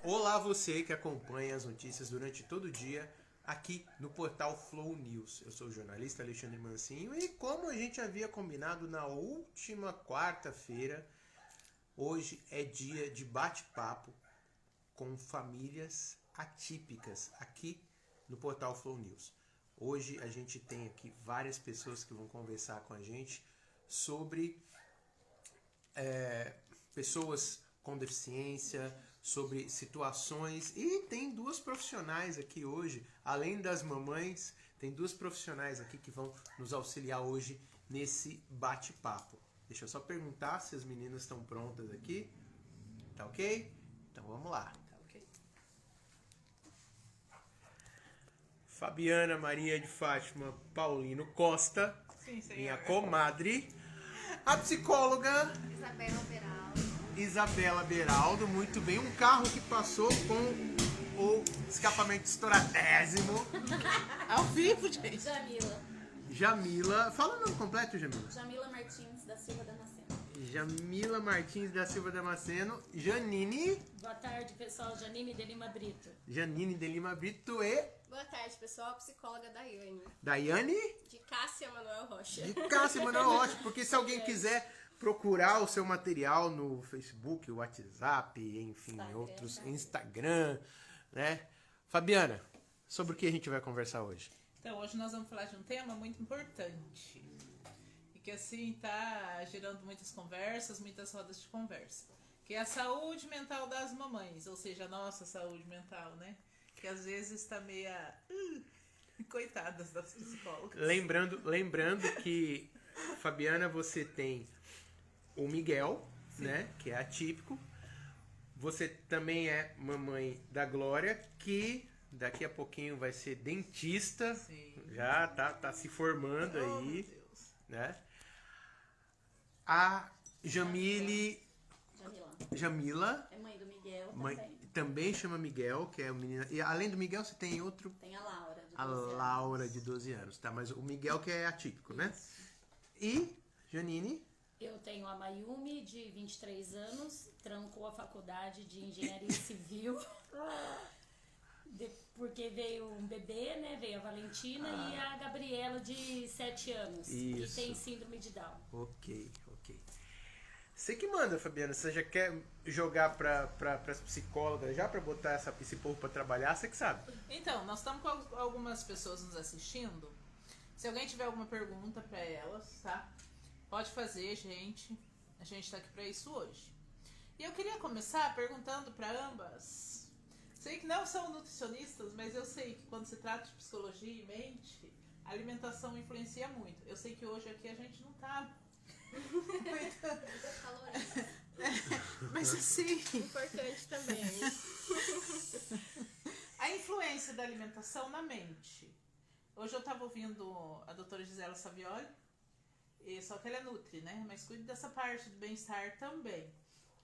Olá você que acompanha as notícias durante todo o dia aqui no portal Flow News. Eu sou o jornalista Alexandre Mancinho e como a gente havia combinado na última quarta-feira, hoje é dia de bate-papo com famílias atípicas aqui no portal Flow News. Hoje a gente tem aqui várias pessoas que vão conversar com a gente sobre pessoas com deficiência, sobre situações, e tem duas profissionais aqui hoje, além das mamães, tem duas profissionais aqui que vão nos auxiliar hoje nesse bate-papo. Deixa eu só perguntar se as meninas estão prontas aqui. Tá ok? Então vamos lá. Tá ok. Fabiana Maria de Fátima Paulino Costa, Sim, senhora. minha comadre. A psicóloga Isabela Beraldo, muito bem. Um carro que passou com o escapamento estouradésimo. Ao vivo, gente. Jamila. Fala o nome completo, Jamila. Jamila Martins da Silva Damasceno. Jamila Martins da Silva Damasceno. Janine. Boa tarde, pessoal. Janine de Lima Brito. Janine de Lima Brito e Boa tarde, pessoal. Psicóloga Daiane. Daiane. De Cássia Manuel Rocha. De Cássia Manuel Rocha. Porque se alguém quiser procurar o seu material no Facebook, WhatsApp, enfim, Instagram, outros, Instagram, né? Fabiana, sobre o que a gente vai conversar hoje? Então, hoje nós vamos falar de um tema muito importante. E que, assim, tá gerando muitas conversas, muitas rodas de conversa. Que é a saúde mental das mamães. Ou seja, a nossa saúde mental, né? Que às vezes tá meia... coitadas das psicólogas. Lembrando que, Fabiana, você tem o Miguel, né? Que é atípico. Você também é mamãe da Glória, que daqui a pouquinho vai ser dentista. Sim. Já tá se formando Oh, aí, meu Deus. né? A Jamila, É mãe do Miguel mãe, também. também chama Miguel, que é o menino. E além do Miguel, você tem outro, Tem a Laura, de 12 a anos. Laura, de 12 anos, tá? Mas o Miguel que é atípico, né? E Janine. Eu tenho a Mayumi, de 23 anos, trancou a faculdade de Engenharia Civil. Porque veio um bebê, né? Veio a Valentina e a Gabriela, de 7 anos. Isso. E tem síndrome de Down. Ok. Você que manda, Fabiana. Você já quer jogar para as psicólogas, já para botar esse povo para trabalhar, você que sabe. Então, nós estamos com algumas pessoas nos assistindo. Se alguém tiver alguma pergunta para elas, tá? Pode fazer, gente. A gente tá aqui para isso hoje. E eu queria começar perguntando para ambas. Sei que não são nutricionistas, mas eu sei que quando se trata de psicologia e mente, a alimentação influencia muito. Eu sei que hoje aqui a gente não tá mas assim, Importante também. a influência da alimentação na mente. Hoje eu tava ouvindo a doutora Gisela Savioli, só que ela é nutri, né? Mas cuida dessa parte do bem-estar também.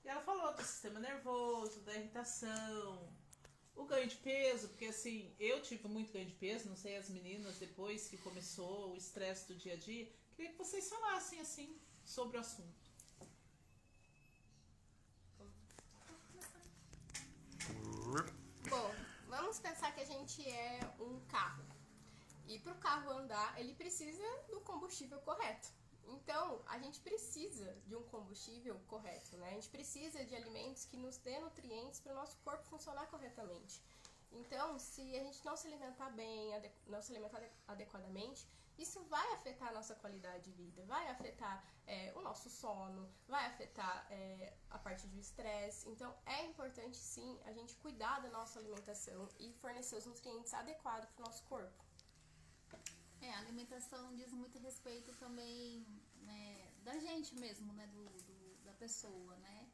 E ela falou do sistema nervoso, da irritação, o ganho de peso, porque assim, eu tive muito ganho de peso, não sei as meninas depois que começou o estresse do dia a dia. Queria que vocês falassem assim sobre o assunto. Bom, vamos pensar que a gente é um carro. E para o carro andar, ele precisa do combustível correto. Então, a gente precisa de um combustível correto, né? A gente precisa de alimentos que nos dê nutrientes para o nosso corpo funcionar corretamente. Então, se a gente não se alimentar bem, não se alimentar adequadamente, isso vai afetar a nossa qualidade de vida, vai afetar o nosso sono, vai afetar a parte do estresse. Então, é importante, sim, a gente cuidar da nossa alimentação e fornecer os nutrientes adequados para o nosso corpo. A alimentação diz muito respeito também, né, da gente mesmo, né, da pessoa, né,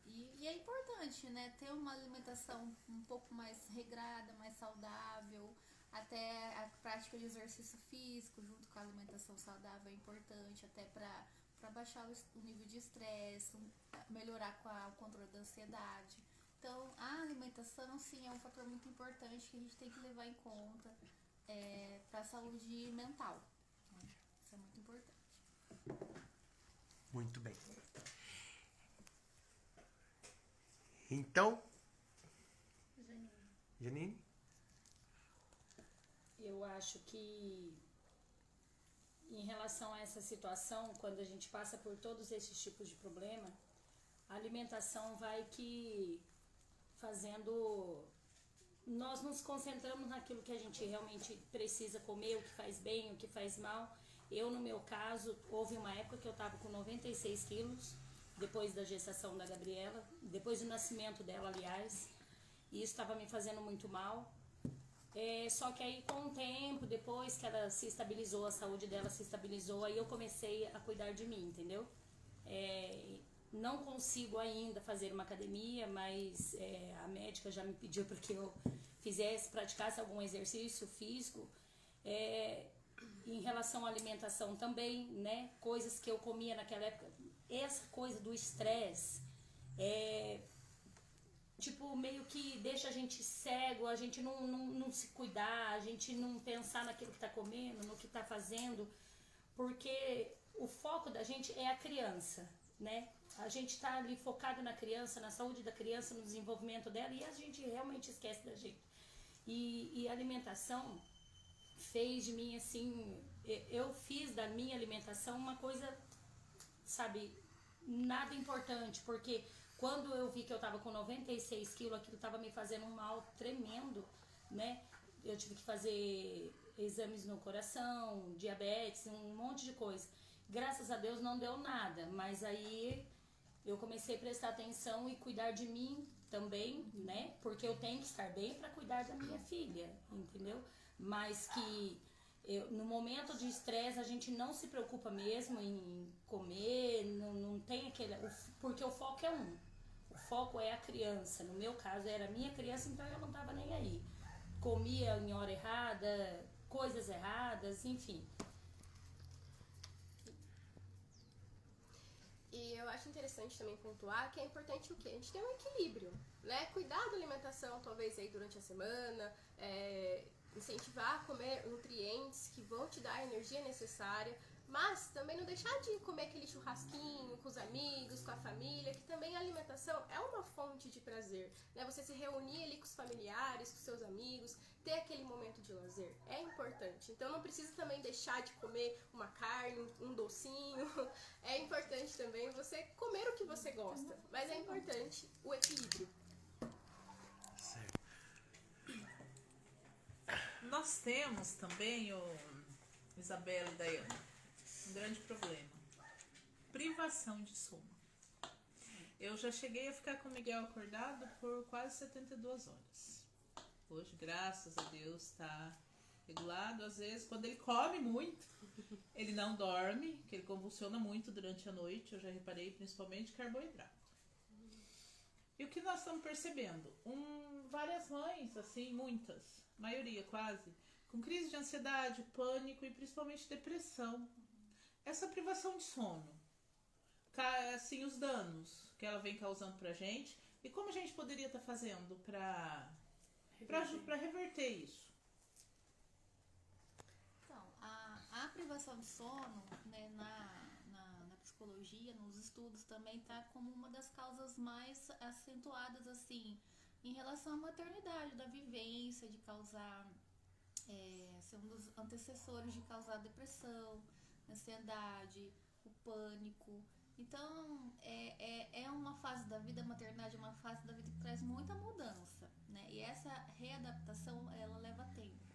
e é importante, né, ter uma alimentação um pouco mais regrada, mais saudável, até a prática de exercício físico junto com a alimentação saudável é importante, até para baixar o nível de estresse, melhorar o controle da ansiedade. Então, a alimentação, sim, é um fator muito importante que a gente tem que levar em conta para a saúde mental. Isso é muito importante. Muito bem. Então, Janine? Eu acho que em relação a essa situação, quando a gente passa por todos esses tipos de problema, a alimentação vai que fazendo... Nós nos concentramos naquilo que a gente realmente precisa comer, o que faz bem, o que faz mal. Eu, no meu caso, houve uma época que eu estava com 96 quilos, depois da gestação da Gabriela, depois do nascimento dela, aliás, e isso estava me fazendo muito mal. Só que aí, com o tempo, depois que ela se estabilizou, a saúde dela se estabilizou, aí eu comecei a cuidar de mim, entendeu? Não consigo ainda fazer uma academia, mas a médica já me pediu para que eu praticasse algum exercício físico. Em relação à alimentação também, né? Coisas que eu comia naquela época. Essa coisa do estresse, tipo, meio que deixa a gente cego, a gente não se cuidar, a gente não pensar naquilo que tá comendo, no que tá fazendo, porque o foco da gente é a criança, né? A gente tá ali focado na criança, na saúde da criança, no desenvolvimento dela, e a gente realmente esquece da gente. E a alimentação fez de mim, assim, eu fiz da minha alimentação uma coisa, sabe, nada importante, porque quando eu vi que eu tava com 96 quilos, aquilo tava me fazendo um mal tremendo, né? Eu tive que fazer exames no coração, diabetes, um monte de coisa. Graças a Deus não deu nada, mas aí eu comecei a prestar atenção e cuidar de mim também, né? Porque eu tenho que estar bem para cuidar da minha filha, entendeu? Mas que no momento de estresse a gente não se preocupa mesmo em comer, não tem aquele... Porque o foco é um. O foco é a criança. No meu caso era a minha criança, então eu não tava nem aí. Comia em hora errada, coisas erradas, enfim. E eu acho interessante também pontuar que é importante o quê? A gente tem um equilíbrio, né? Cuidar da alimentação, talvez aí durante a semana, incentivar a comer nutrientes que vão te dar a energia necessária, mas também não deixar de comer aquele churrasquinho com os amigos, com a família, que também a alimentação é uma fonte de prazer, né? Você se reunir ali com os familiares, com seus amigos, ter aquele momento de lazer, é importante. Então não precisa também deixar de comer uma carne, um docinho, é importante também você comer o que você gosta, mas é importante o equilíbrio. Certo. Nós temos também, Isabela e Daiane, um grande problema: privação de sono. Eu já cheguei a ficar com o Miguel acordado por quase 72 horas. Hoje, graças a Deus, está regulado. Às vezes, quando ele come muito, ele não dorme, que ele convulsiona muito durante a noite. Eu já reparei, principalmente carboidrato. E o que nós estamos percebendo? Várias mães, assim, muitas, maioria quase, com crise de ansiedade, pânico e principalmente depressão. Essa privação de sono, assim, os danos que ela vem causando pra gente, e como a gente poderia estar fazendo pra reverter isso? Então, a privação de sono, né, na psicologia, nos estudos também está como uma das causas mais acentuadas, assim, em relação à maternidade, da vivência, de causar, ser um dos antecessores de causar depressão, ansiedade, o pânico. Então, é uma fase da vida, a maternidade é uma fase da vida que traz muita mudança, né? E essa readaptação, ela leva tempo.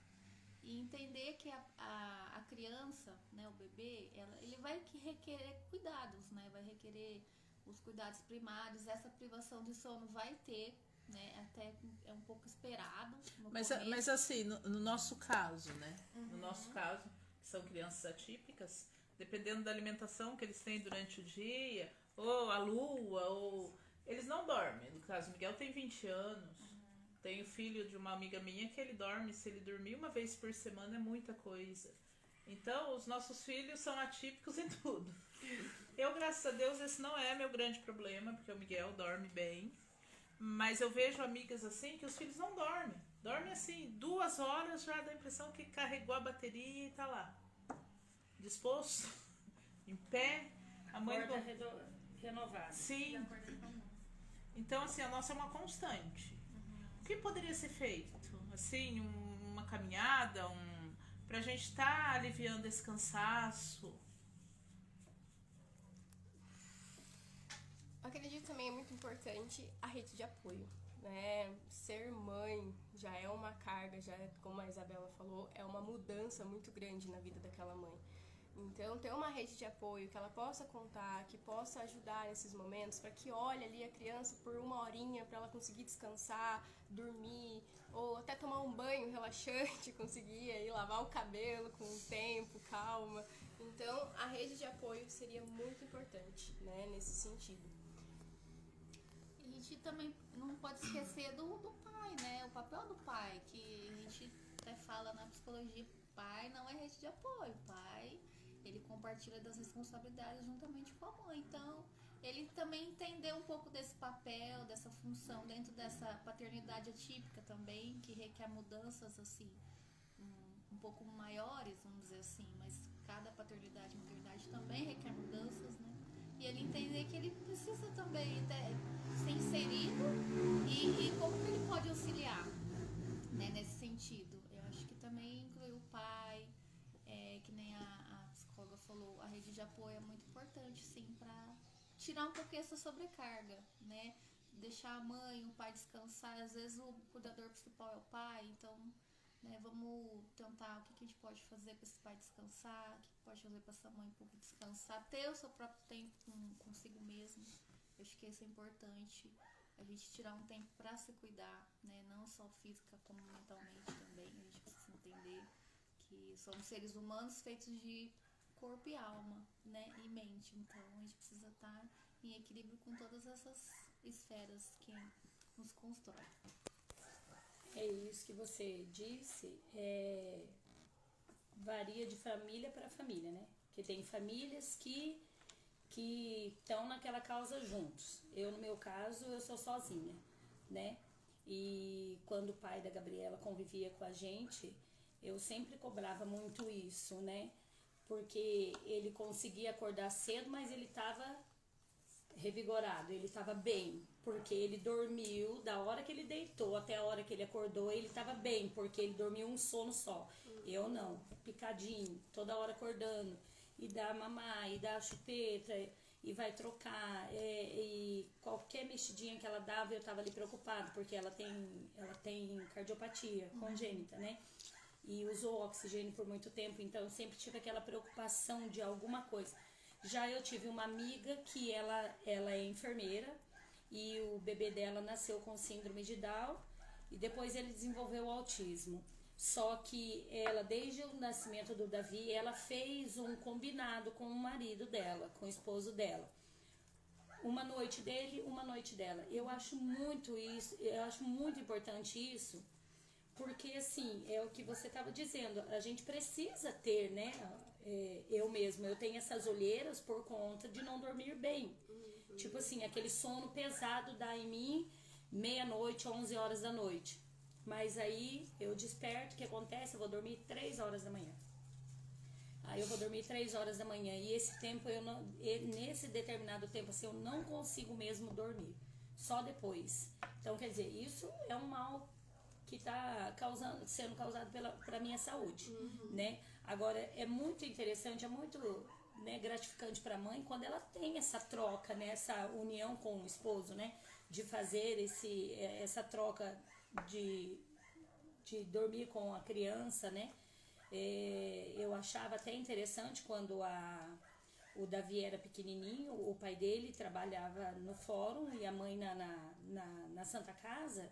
E entender que a criança, né, o bebê, ele vai requerer cuidados, né? Vai requerer os cuidados primários. Essa privação de sono vai ter, né? Até é um pouco esperado. Mas assim, no nosso caso, né? No nosso caso, que são crianças atípicas, dependendo da alimentação que eles têm durante o dia, ou a lua, ou... Eles não dormem. No caso, o Miguel tem 20 anos. Tenho filho de uma amiga minha que ele dorme, se ele dormir uma vez por semana é muita coisa. Então, os nossos filhos são atípicos em tudo. Eu, graças a Deus, esse não é meu grande problema, porque o Miguel dorme bem. Mas eu vejo amigas assim que os filhos não dormem. Dormem assim, 2 horas já dá a impressão que carregou a bateria e tá lá. Disposto, em pé. A mãe renovada. Sim. Então, assim, a nossa é uma constante. que poderia ser feito? Assim, uma caminhada, pra gente estar aliviando esse cansaço? Eu acredito também é muito importante a rede de apoio, né? Ser mãe já é uma carga, já é, como a Isabela falou, é uma mudança muito grande na vida daquela mãe. Então, ter uma rede de apoio que ela possa contar, que possa ajudar nesses momentos, para que olhe ali a criança por uma horinha, para ela conseguir descansar, dormir, ou até tomar um banho relaxante, conseguir aí lavar o cabelo com tempo, calma. Então, a rede de apoio seria muito importante, né, nesse sentido. E a gente também não pode esquecer do pai, né? O papel do pai, que a gente até fala na psicologia, pai não é rede de apoio, pai, ele compartilha das responsabilidades juntamente com a mãe. Então, ele também entender um pouco desse papel, dessa função dentro dessa paternidade atípica também, que requer mudanças assim, um pouco maiores, vamos dizer assim, mas cada paternidade e maternidade também requer mudanças, né? E ele entender que ele precisa também ser inserido e como que ele pode auxiliar, né, nesse sentido. Eu acho que também incluir o pai, que nem a psicóloga falou, a rede de apoio é muito importante, sim, para tirar um pouquinho essa sobrecarga, né? Deixar a mãe, o pai descansar. Às vezes o cuidador principal é o pai, então, né, vamos tentar o que a gente pode fazer para esse pai descansar, o que pode fazer para essa mãe um pouco descansar, ter o seu próprio tempo consigo mesmo. Eu acho que isso é importante, a gente tirar um tempo para se cuidar, né? Não só física como mentalmente também. A gente precisa entender que somos seres humanos feitos de corpo e alma, né, e mente. Então a gente precisa estar em equilíbrio com todas essas esferas que nos constroem. É isso que você disse, varia de família para família, né? Porque tem famílias que estão naquela causa juntos. Eu, no meu caso, eu sou sozinha, né? E quando o pai da Gabriela convivia com a gente, eu sempre cobrava muito isso, né? Porque ele conseguia acordar cedo, mas ele estava revigorado, ele estava bem, porque ele dormiu da hora que ele deitou até a hora que ele acordou, ele estava bem, porque ele dormiu um sono só. Eu não, picadinho, toda hora acordando, e dá mamar, e dá chupeta, e vai trocar, e qualquer mexidinha que ela dava, eu estava ali preocupada, porque ela tem cardiopatia congênita, né? E usou oxigênio por muito tempo, então eu sempre tive aquela preocupação de alguma coisa. Já eu tive uma amiga que ela é enfermeira e o bebê dela nasceu com síndrome de Down e depois ele desenvolveu o autismo. Só que ela, desde o nascimento do Davi, ela fez um combinado com o marido dela, com o esposo dela. Uma noite dele, uma noite dela. Eu acho muito importante isso, porque assim, é o que você estava dizendo, a gente precisa ter, né? Eu mesma, eu tenho essas olheiras por conta de não dormir bem. Tipo assim, aquele sono pesado dá em mim meia-noite, 11 horas da noite. Mas aí eu desperto, o que acontece? Eu vou dormir 3 horas da manhã. Aí eu vou dormir 3 horas da manhã e esse tempo, nesse determinado tempo, assim, eu não consigo mesmo dormir. Só depois. Então, quer dizer, isso é um mal que está sendo causado pela minha saúde, né? Agora, é muito interessante, é muito, né, gratificante para a mãe quando ela tem essa troca, né, essa união com o esposo, né? De fazer essa troca de dormir com a criança, né? Eu achava até interessante quando o Davi era pequenininho, o pai dele trabalhava no fórum e a mãe na Santa Casa,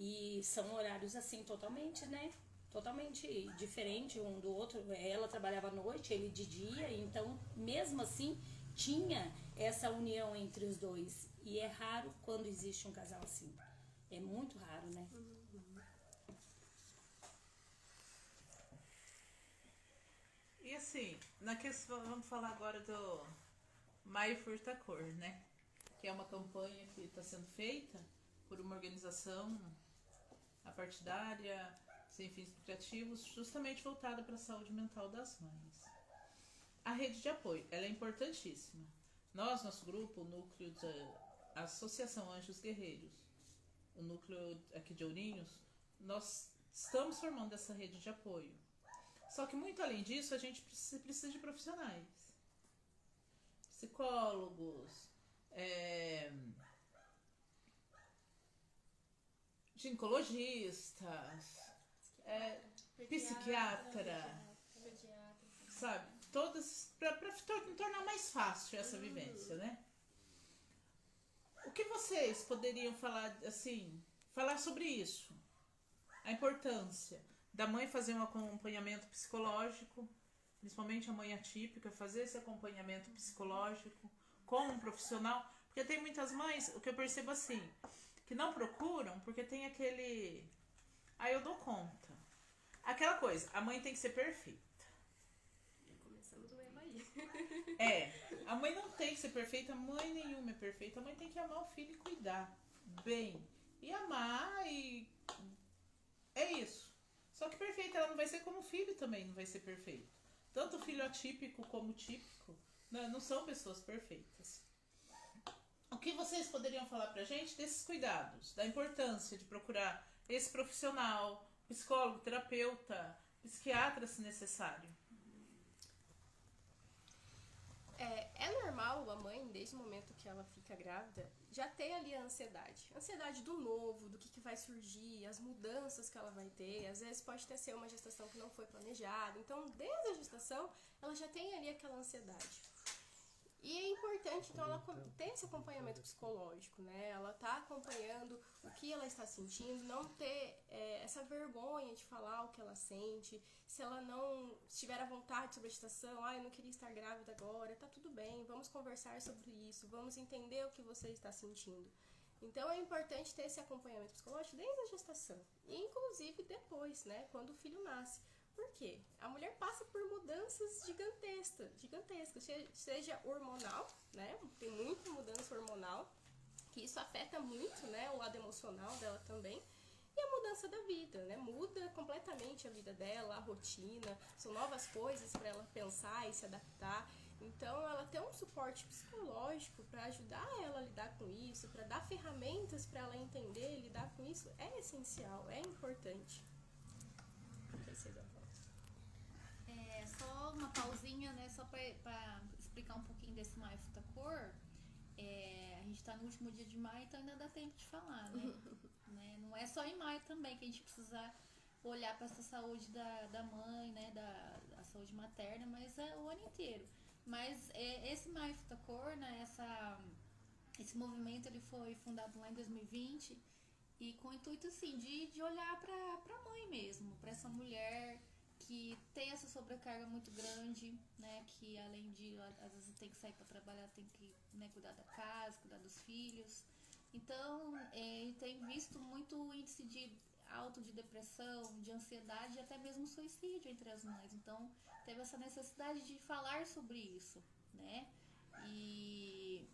e são horários assim totalmente, né? Totalmente diferente um do outro. Ela trabalhava à noite, ele de dia, então mesmo assim tinha essa união entre os dois. E é raro quando existe um casal assim. É muito raro, né? E assim, na questão, vamos falar agora do Maio Furta Cor, né? Que é uma campanha que está sendo feita por uma organização apartidária, sem fins lucrativos, justamente voltada para a saúde mental das mães. A rede de apoio, ela é importantíssima. Nós, nosso grupo, o núcleo da Associação Anjos Guerreiros, o núcleo aqui de Ourinhos, nós estamos formando essa rede de apoio. Só que muito além disso, a gente precisa de profissionais. Psicólogos, ginecologistas, psiquiatra, sabe? Todas para tornar mais fácil essa vivência, né? O que vocês poderiam falar assim, falar sobre isso? A importância da mãe fazer um acompanhamento psicológico, principalmente a mãe atípica, fazer esse acompanhamento psicológico com um profissional, porque tem muitas mães, o que eu percebo assim, que não procuram porque tem aquele, eu dou conta. Aquela coisa, a mãe tem que ser perfeita. Começamos o erro aí. A mãe não tem que ser perfeita, mãe nenhuma é perfeita. A mãe tem que amar o filho e cuidar bem. E amar e... é isso. Só que perfeita ela não vai ser como o filho também não vai ser perfeito. Tanto o filho atípico como o típico, né, não são pessoas perfeitas. O que vocês poderiam falar pra gente desses cuidados? Da importância de procurar esse profissional, psicólogo, terapeuta, psiquiatra se necessário? É normal a mãe, desde o momento que ela fica grávida, já ter ali a ansiedade. Ansiedade do novo, do que vai surgir, as mudanças que ela vai ter. Às vezes pode ter ser uma gestação que não foi planejada. Então, desde a gestação, ela já tem ali aquela ansiedade. E é importante, então, ela ter esse acompanhamento psicológico, né? Ela tá acompanhando o que ela está sentindo, não ter essa vergonha de falar o que ela sente. Se ela não estiver à vontade sobre a gestação, eu não queria estar grávida agora, tá tudo bem, vamos conversar sobre isso, vamos entender o que você está sentindo. Então, é importante ter esse acompanhamento psicológico desde a gestação, e inclusive depois, né? Quando o filho nasce. Por quê? A mulher passa por mudanças gigantescas, seja hormonal, né? Tem muita mudança hormonal, que isso afeta muito, né, o lado emocional dela também. E a mudança da vida, né? Muda completamente a vida dela, a rotina, são novas coisas para ela pensar e se adaptar. Então, ela ter um suporte psicológico para ajudar ela a lidar com isso, para dar ferramentas para ela entender e lidar com isso, é essencial, é importante. Não sei se vocês vão falar. Só uma pausinha, né? Só pra explicar um pouquinho desse Maio Futacor. A gente tá no último dia de maio, então ainda dá tempo de falar, né? Não é só em maio também que a gente precisa olhar para essa saúde da mãe, né? Da saúde materna, mas é o ano inteiro. Mas esse Maio Futacor, né? Esse movimento ele foi fundado lá em 2020 e com o intuito assim, de olhar pra mãe mesmo, para essa mulher que tem essa sobrecarga muito grande, né, que além de, às vezes tem que sair para trabalhar, tem que, né, cuidar da casa, cuidar dos filhos. Então, tem visto muito índice alto de depressão, de ansiedade e até mesmo suicídio entre as mães. Então, teve essa necessidade de falar sobre isso, né, e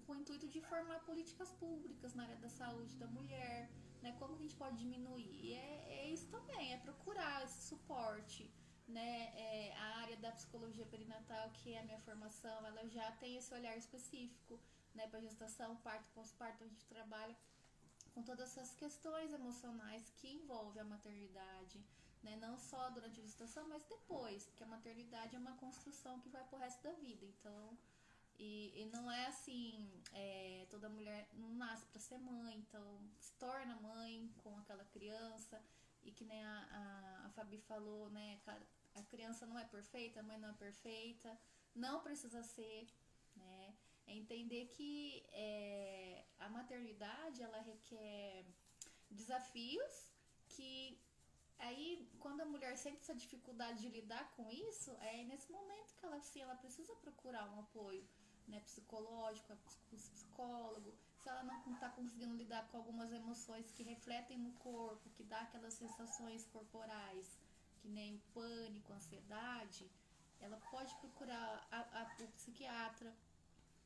com o intuito de formar políticas públicas na área da saúde da mulher, né, como que a gente pode diminuir? E é isso também, é procurar esse suporte, né, a área da psicologia perinatal, que é a minha formação, ela já tem esse olhar específico, né, para gestação, parto, pós-parto, a gente trabalha com todas essas questões emocionais que envolvem a maternidade, né, não só durante a gestação, mas depois, porque a maternidade é uma construção que vai pro resto da vida, então... E não é assim, toda mulher não nasce para ser mãe, então se torna mãe com aquela criança, e que nem a Fabi falou, né, a criança não é perfeita, a mãe não é perfeita, não precisa ser, né, é entender que a maternidade, ela requer desafios que... Aí, quando a mulher sente essa dificuldade de lidar com isso, é nesse momento que ela precisa procurar um apoio, né, psicológico, psicólogo. Se ela não está conseguindo lidar com algumas emoções que refletem no corpo, que dá aquelas sensações corporais, que nem pânico, ansiedade, ela pode procurar o psiquiatra,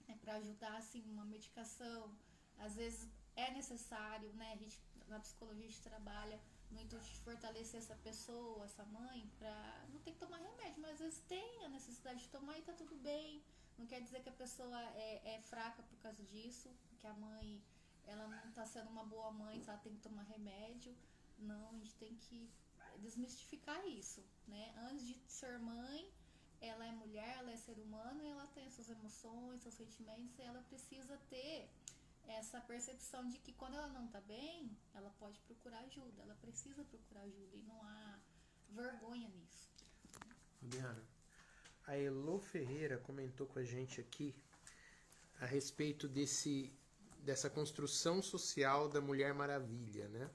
né, para ajudar, assim, uma medicação. Às vezes é necessário, né, na psicologia a gente trabalha no intuito de fortalecer essa pessoa, essa mãe, pra não ter que tomar remédio, mas às vezes tem a necessidade de tomar e tá tudo bem. Não quer dizer que a pessoa é fraca por causa disso, que a mãe ela não tá sendo uma boa mãe, ela tem que tomar remédio. Não, a gente tem que desmistificar isso, né? Antes de ser mãe, ela é mulher, ela é ser humano, e ela tem suas emoções, seus sentimentos, e ela precisa ter essa percepção de que quando ela não tá bem, ela pode procurar ajuda, ela precisa procurar ajuda, e não há vergonha nisso. Fabiana, a Elo Ferreira comentou com a gente aqui a respeito dessa construção social da Mulher Maravilha, né?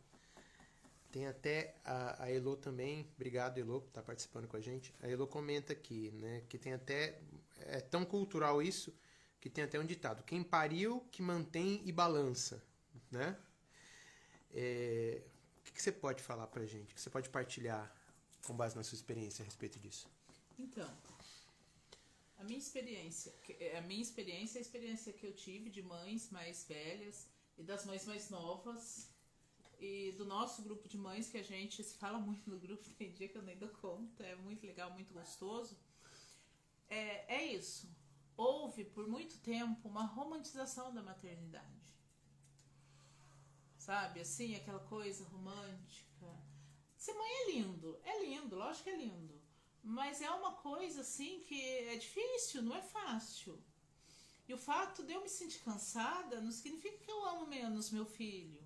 Tem até a Elo também, obrigado Elo por estar participando com a gente. A Elo comenta aqui, né, que tem até, é tão cultural isso, que tem até um ditado: quem pariu, que mantém e balança, né? O que você pode falar pra gente? O que você pode partilhar com base na sua experiência a respeito disso? Então, a minha experiência é a experiência que eu tive de mães mais velhas e das mães mais novas e do nosso grupo de mães, que a gente se fala muito no grupo, tem dia que eu nem dou conta, é muito legal, muito gostoso. É isso. Houve por muito tempo uma romantização da maternidade. Sabe, assim, aquela coisa romântica. Ser mãe é lindo, lógico que é lindo. Mas é uma coisa assim que é difícil, não é fácil. E o fato de eu me sentir cansada não significa que eu amo menos meu filho,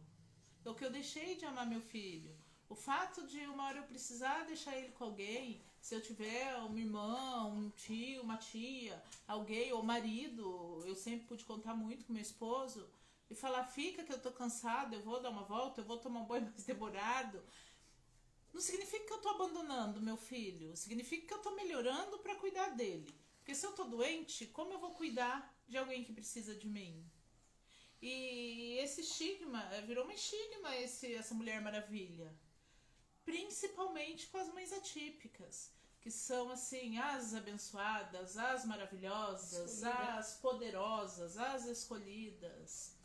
ou que eu deixei de amar meu filho. O fato de uma hora eu precisar deixar ele com alguém, se eu tiver uma irmã, um tio, uma tia, alguém, ou marido, eu sempre pude contar muito com meu esposo, e falar: fica que eu tô cansada, eu vou dar uma volta, eu vou tomar um banho mais demorado. Não significa que eu tô abandonando meu filho, significa que eu tô melhorando para cuidar dele. Porque se eu tô doente, como eu vou cuidar de alguém que precisa de mim? E esse estigma, virou um estigma essa Mulher Maravilha. Principalmente com as mães atípicas, que são assim, as abençoadas, as maravilhosas, as poderosas, as escolhidas,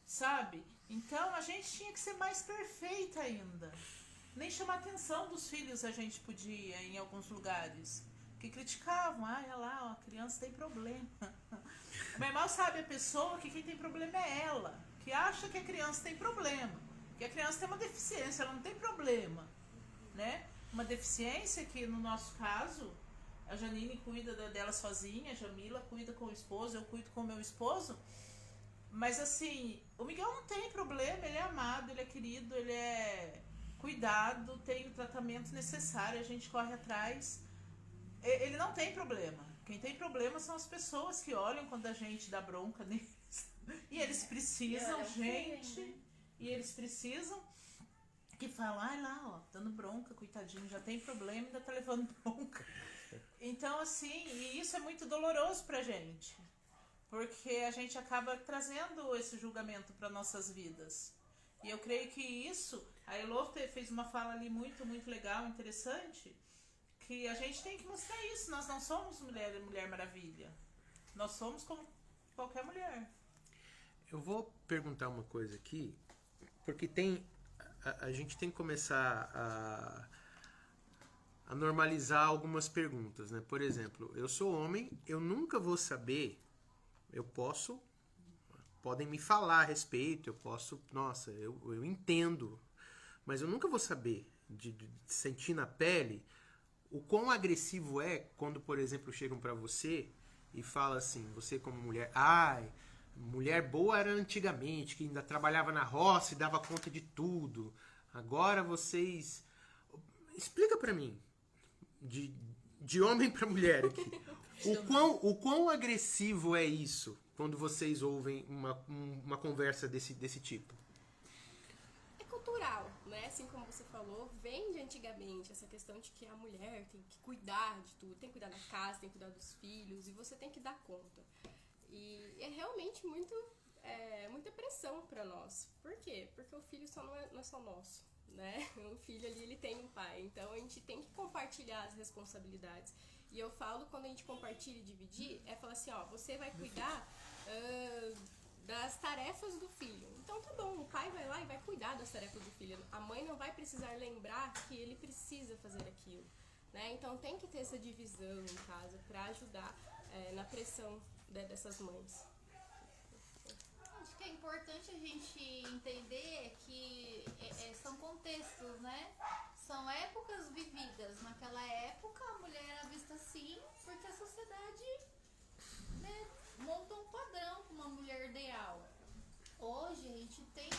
sabe? Então a gente tinha que ser mais perfeita ainda. Nem chamar a atenção dos filhos a gente podia em alguns lugares, que criticavam: olha lá, ó, a criança tem problema. Mas mal sabe a pessoa que quem tem problema é ela, que acha que a criança tem problema, que a criança tem uma deficiência, ela não tem problema, né? Uma deficiência que, no nosso caso, a Janine cuida dela sozinha, a Jamila cuida com o esposo, eu cuido com o meu esposo. Mas assim, o Miguel não tem problema, ele é amado, ele é querido, ele é cuidado, tem o tratamento necessário, a gente corre atrás. Ele não tem problema. Quem tem problema são as pessoas que olham quando a gente dá bronca neles. E eles precisam, gente. E eles precisam que falam: ai lá, ó, dando bronca, coitadinho, já tem problema, ainda tá levando bronca. Então, assim, e isso é muito doloroso pra gente. Porque a gente acaba trazendo esse julgamento para nossas vidas. E eu creio que isso, a Elo fez uma fala ali muito, muito legal, interessante, que a gente tem que mostrar isso. Nós não somos Mulher Maravilha. Nós somos como qualquer mulher. Eu vou perguntar uma coisa aqui, porque a gente tem que começar a normalizar algumas perguntas, né? Por exemplo, eu sou homem, eu nunca vou saber, podem me falar a respeito, eu entendo, mas eu nunca vou saber de sentir na pele o quão agressivo é quando, por exemplo, chegam pra você e falam assim, você como mulher: ai, mulher boa era antigamente, que ainda trabalhava na roça e dava conta de tudo. Agora vocês... Explica pra mim, de homem pra mulher aqui, o quão agressivo é isso quando vocês ouvem uma conversa desse tipo? É cultural, né? Assim como você falou, vem de antigamente essa questão de que a mulher tem que cuidar de tudo, tem que cuidar da casa, tem que cuidar dos filhos, e você tem que dar conta. E é realmente muita pressão pra nós. Por quê? Porque o filho não é só nosso, né? O filho ali, ele tem um pai, então a gente tem que compartilhar as responsabilidades. E eu falo, quando a gente compartilha e dividir, é falar assim: ó, você vai cuidar das tarefas do filho. Então tá bom, o pai vai lá e vai cuidar das tarefas do filho. A mãe não vai precisar lembrar que ele precisa fazer aquilo, né? Então tem que ter essa divisão em casa pra ajudar na pressão dessas mães. Acho que é importante importante a gente entender que são contextos, né? São épocas vividas. Naquela época, a mulher era vista assim porque a sociedade, né, monta um padrão com uma mulher ideal. Hoje, a gente tem...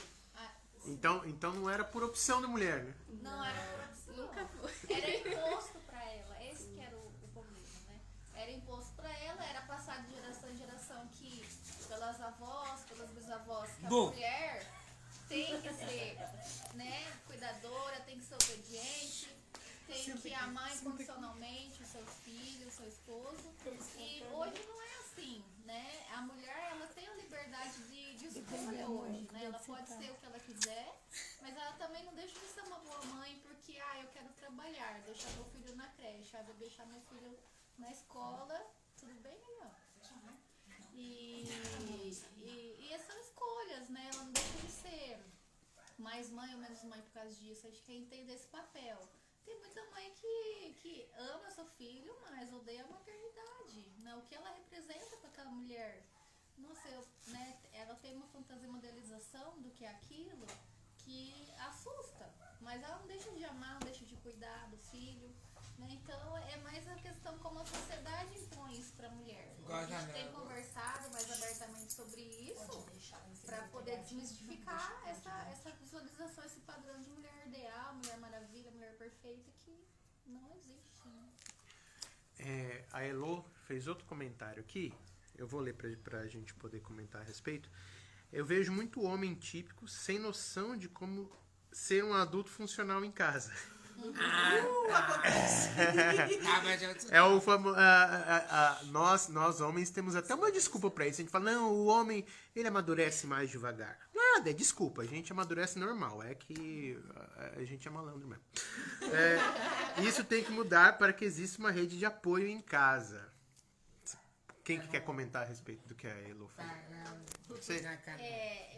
Então não era por opção da mulher, né? Não era por opção. Nunca foi. Era imposto pra ela. Esse que era o problema, né? Era imposto pra ela, era passado de geração em geração que, pelas avós, pelas bisavós, que a mulher tem que ser, né, cuidadora, tem que ser obediente, tem que amar incondicionalmente o seu filho, o seu esposo. E hoje não é assim, né? A mulher, ela tem a liberdade de escolha hoje, né? Ela pode ser o que ela quiser, mas ela também não deixa de ser uma boa mãe porque, eu quero trabalhar, deixar meu filho na creche, vou deixar meu filho na escola, tudo bem, melhor. E essas são escolhas, né? Ela não deixa de ser mais mãe ou menos mãe por causa disso. A gente quer entender esse papel. Tem muita mãe que ama seu filho, mas odeia a maternidade, né? O que ela representa para aquela mulher. Nossa, né? Ela tem uma fantasia, modelização do que é aquilo que assusta. Mas ela não deixa de amar, não deixa de cuidar do filho. Né? Então é mais a questão como a sociedade impõe isso para a mulher. A gente tem conversado mais abertamente sobre isso para poder desmistificar essa visualização, esse padrão de mulher ideal, mulher maravilha, mulher perfeita que não existe. Né? A Elo fez outro comentário aqui. Eu vou ler pra gente poder comentar a respeito. Eu vejo muito homem típico sem noção de como ser um adulto funcional em casa. É o famoso. Nós homens temos até uma desculpa pra isso. A gente fala, não, o homem ele amadurece mais devagar. Nada, é desculpa. A gente amadurece normal. É que a gente é malandro mesmo. Isso tem que mudar para que exista uma rede de apoio em casa. Quem que quer comentar a respeito do que a Elo falou? Você?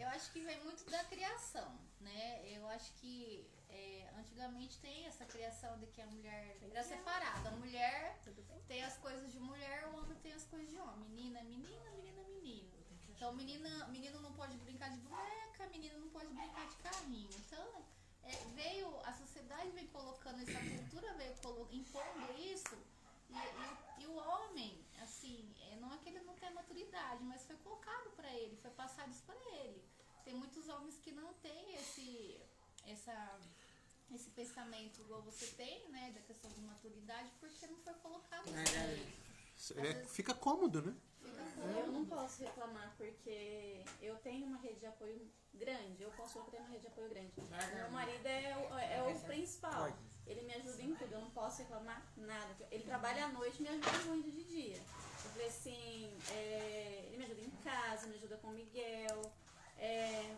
Eu acho que vem muito da criação, né? Eu acho que antigamente tem essa criação de que a mulher era separada. A mulher tem as coisas de mulher, o homem tem as coisas de homem. Menina é menina, menina é menino. Então menino não pode brincar de boneca, menina não pode brincar de carrinho. Então a sociedade veio colocando essa cultura, veio impondo isso. E o homem, assim, não é que ele não tem maturidade, mas foi colocado pra ele, foi passado isso pra ele. Tem muitos homens que não têm esse pensamento igual você tem, né, da questão de maturidade, porque não foi colocado pra ele. Fica cômodo, né? Eu não posso reclamar porque eu tenho uma rede de apoio grande. Eu posso ter uma rede de apoio grande. Meu marido é o principal. Ele me ajuda em tudo. Eu não posso reclamar nada. Ele trabalha à noite e me ajuda muito de dia. Eu falei assim, ele me ajuda em casa, me ajuda com o Miguel.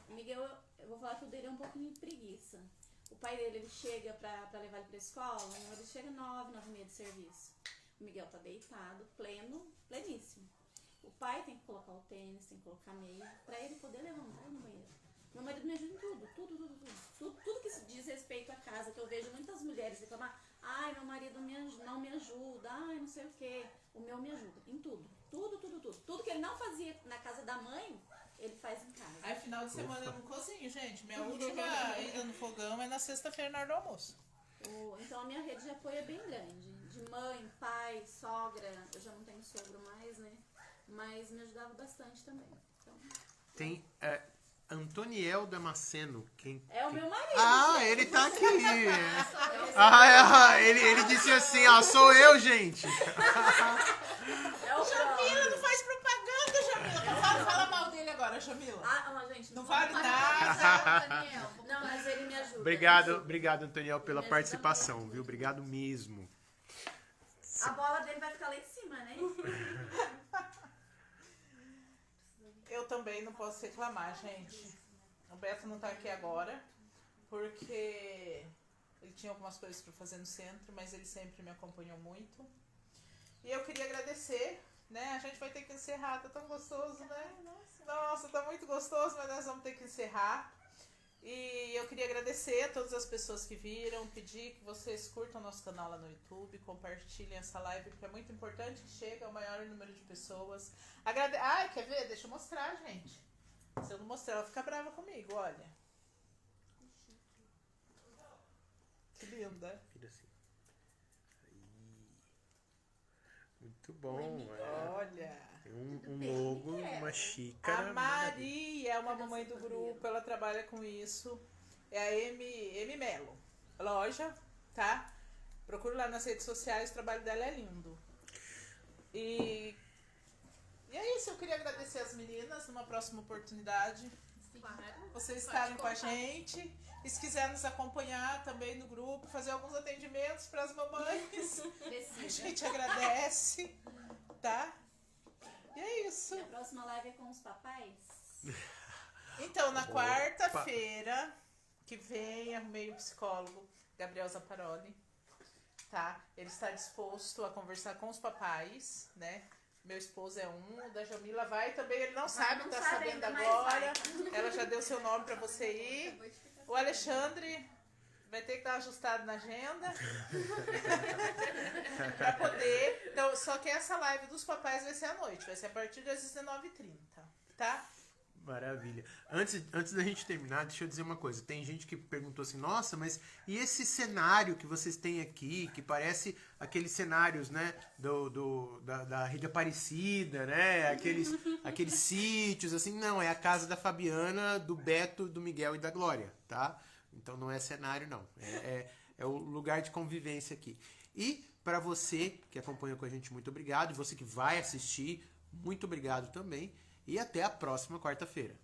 Miguel, eu vou falar que o dele é um pouquinho de preguiça. O pai dele, ele chega pra levar ele pra escola, ele chega 9h30 de serviço. O Miguel tá deitado, pleníssimo. O pai tem que colocar o tênis, tem que colocar a meia, pra ele poder levantar no banheiro. Meu marido me ajuda em tudo que se diz respeito à casa, que eu vejo muitas mulheres reclamar, meu marido não me ajuda, não sei o que. O meu me ajuda em tudo. Tudo que ele não fazia na casa da mãe, ele faz em casa. Aí final de semana eu não cozinho, gente. Minha última ida no fogão é na sexta-feira na hora do almoço. Então a minha rede de apoio é bem grande. De mãe, pai, sogra. Eu já não tenho sogro mais, né? Mas me ajudava bastante também. Então... Tem Antoniel Damasceno. É o meu marido. Ele tá aqui. Ele disse assim, sou eu, gente. Jamila, não faz propaganda, Jamila. Não fala mal dele agora, Jamila. Gente, não vale nada. Daniel. Não, mas ele me ajuda. Obrigado, Antoniel, pela participação, viu? Obrigado mesmo. A bola dele vai ficar lá em cima, né? Eu também não posso reclamar, gente. O Beto não tá aqui agora, porque ele tinha algumas coisas para fazer no centro, mas ele sempre me acompanhou muito. E eu queria agradecer, né? A gente vai ter que encerrar, tá tão gostoso, né? Nossa, tá muito gostoso, mas nós vamos ter que encerrar. E eu queria agradecer a todas as pessoas que viram, pedir que vocês curtam nosso canal lá no YouTube, compartilhem essa live, porque é muito importante que chegue ao maior número de pessoas. Quer ver? Deixa eu mostrar, gente. Se eu não mostrar, ela fica brava comigo, olha. Que linda. Vira assim. Aí. Muito bom. Olha. Tem um logo, uma xícara. A Maria é uma mamãe do grupo, ela trabalha com isso. É a M Melo. Loja, tá? Procure lá nas redes sociais, o trabalho dela é lindo. E é isso, eu queria agradecer as meninas numa próxima oportunidade. Vocês estarem com a gente. E se quiser nos acompanhar também no grupo, fazer alguns atendimentos para as mamães, a gente agradece, tá? E é isso. E a próxima live é com os papais? Então, na quarta-feira que vem, arrumei o psicólogo Gabriel Zaparoli, tá? Ele está disposto a conversar com os papais, né? Meu esposo é um, o da Jamila vai também, ele não sabe, tá sabendo agora. Ela já deu seu nome pra você ir. O Alexandre vai ter que dar ajustado na agenda pra poder. Então, só que essa live dos papais vai ser à noite, vai ser a partir das 19h30, tá? Maravilha. Antes da gente terminar, deixa eu dizer uma coisa. Tem gente que perguntou assim, nossa, mas e esse cenário que vocês têm aqui, que parece aqueles cenários, né, da Rede Aparecida, né, aqueles sítios, assim. Não, é a casa da Fabiana, do Beto, do Miguel e da Glória, tá? Então não é cenário, não. É o lugar de convivência aqui. E para você que acompanha com a gente, muito obrigado. E você que vai assistir, muito obrigado também. E até a próxima quarta-feira.